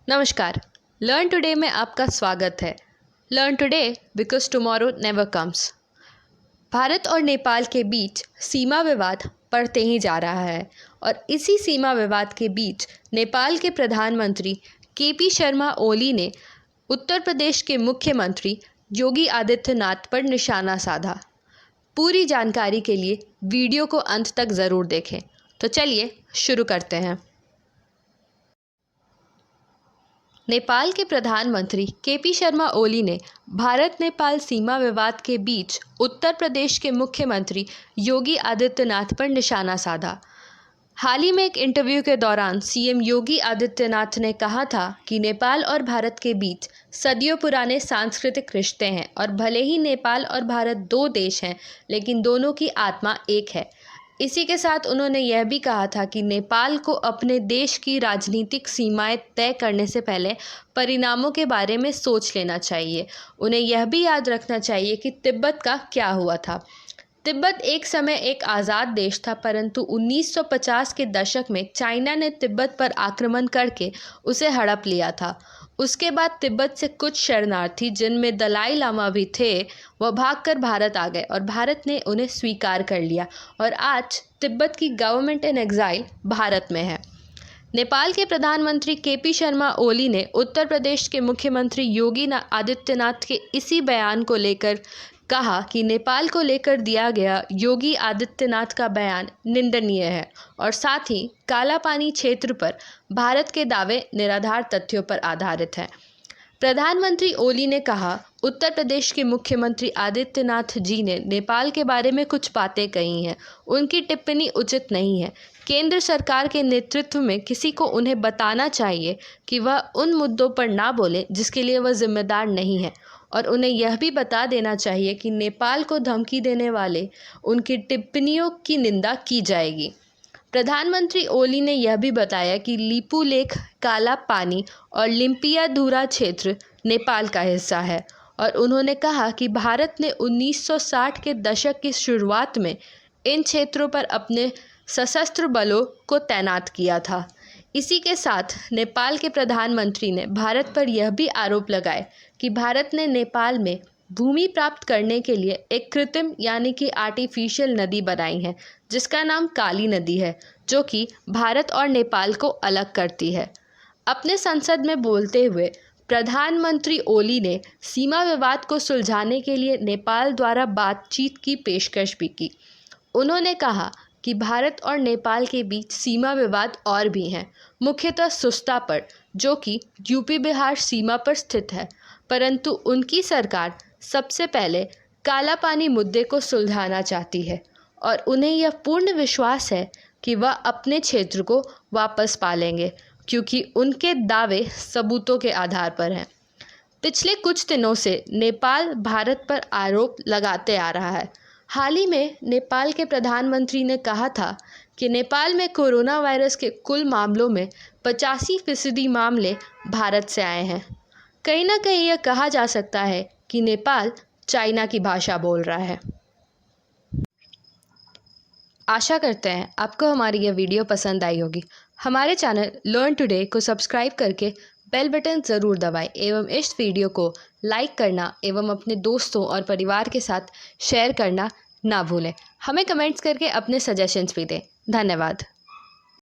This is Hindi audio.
नमस्कार। लर्न टुडे में आपका स्वागत है। Learn today because tomorrow never comes. Bharat और नेपाल के बीच सीमा विवाद बढ़ते ही जा रहा है और इसी सीमा विवाद के बीच नेपाल के प्रधानमंत्री केपी शर्मा ओली ने उत्तर प्रदेश के मुख्यमंत्री योगी आदित्यनाथ पर निशाना साधा। पूरी जानकारी के लिए वीडियो को अंत तक ज़रूर देखें। तो चलिए शुरू करते हैं। नेपाल के प्रधानमंत्री केपी शर्मा ओली ने भारत नेपाल सीमा विवाद के बीच उत्तर प्रदेश के मुख्यमंत्री योगी आदित्यनाथ पर निशाना साधा। हाल ही में एक इंटरव्यू के दौरान सीएम योगी आदित्यनाथ ने कहा था कि नेपाल और भारत के बीच सदियों पुराने सांस्कृतिक रिश्ते हैं और भले ही नेपाल और भारत दो देश हैं, लेकिन दोनों की आत्मा एक है। इसी के साथ उन्होंने यह भी कहा था कि नेपाल को अपने देश की राजनीतिक सीमाएं तय करने से पहले परिणामों के बारे में सोच लेना चाहिए। उन्हें यह भी याद रखना चाहिए कि तिब्बत का क्या हुआ था। तिब्बत एक समय एक आज़ाद देश था, परंतु 1950 के दशक में चाइना ने तिब्बत पर आक्रमण करके उसे हड़प लिया था। उसके बाद तिब्बत से कुछ शरणार्थी, जिनमें दलाई लामा भी थे, वह भागकर भारत आ गए और भारत ने उन्हें स्वीकार कर लिया और आज तिब्बत की गवर्नमेंट इन एग्जाइल भारत में है। नेपाल के प्रधानमंत्री केपी शर्मा ओली ने उत्तर प्रदेश के मुख्यमंत्री योगी आदित्यनाथ के इसी बयान को लेकर कहा कि नेपाल को लेकर दिया गया योगी आदित्यनाथ का बयान निंदनीय है और साथ ही काला पानी क्षेत्र पर भारत के दावे निराधार तथ्यों पर आधारित हैं। प्रधानमंत्री ओली ने कहा, उत्तर प्रदेश के मुख्यमंत्री आदित्यनाथ जी ने नेपाल के बारे में कुछ बातें कही हैं। उनकी टिप्पणी उचित नहीं है। केंद्र सरकार के नेतृत्व में किसी को उन्हें बताना चाहिए कि वह उन मुद्दों पर ना बोले जिसके लिए वह जिम्मेदार नहीं है, और उन्हें यह भी बता देना चाहिए कि नेपाल को धमकी देने वाले उनकी टिप्पणियों की निंदा की जाएगी। प्रधानमंत्री ओली ने यह भी बताया कि लिपू लेख, काला पानी और लिम्पियाधुरा क्षेत्र नेपाल का हिस्सा है और उन्होंने कहा कि भारत ने 1960 के दशक की शुरुआत में इन क्षेत्रों पर अपने सशस्त्र बलों को तैनात किया था। इसी के साथ नेपाल के प्रधानमंत्री ने भारत पर यह भी आरोप लगाए कि भारत ने नेपाल में भूमि प्राप्त करने के लिए एक कृत्रिम यानी कि आर्टिफिशियल नदी बनाई है, जिसका नाम काली नदी है, जो कि भारत और नेपाल को अलग करती है। अपने संसद में बोलते हुए प्रधानमंत्री ओली ने सीमा विवाद को सुलझाने के लिए नेपाल द्वारा बातचीत की पेशकश भी की। उन्होंने कहा कि भारत और नेपाल के बीच सीमा विवाद और भी हैं, मुख्यतः सुस्ता पर, जो कि यूपी बिहार सीमा पर स्थित है, परंतु उनकी सरकार सबसे पहले काला पानी मुद्दे को सुलझाना चाहती है और उन्हें यह पूर्ण विश्वास है कि वह अपने क्षेत्र को वापस पा लेंगे, क्योंकि उनके दावे सबूतों के आधार पर हैं। पिछले कुछ दिनों से नेपाल भारत पर आरोप लगाते आ रहा है। हाल ही में नेपाल के प्रधानमंत्री ने कहा था कि नेपाल में कोरोना वायरस के कुल मामलों में 85% मामले भारत से आए हैं। कहीं ना कहीं यह कहा जा सकता है कि नेपाल चाइना की भाषा बोल रहा है। आशा करते हैं आपको हमारी यह वीडियो पसंद आई होगी। हमारे चैनल लर्न टुडे को सब्सक्राइब करके बेल बटन ज़रूर दबाएं एवं इस वीडियो को लाइक करना एवं अपने दोस्तों और परिवार के साथ शेयर करना ना भूलें। हमें कमेंट्स करके अपने सजेशंस भी दें। धन्यवाद।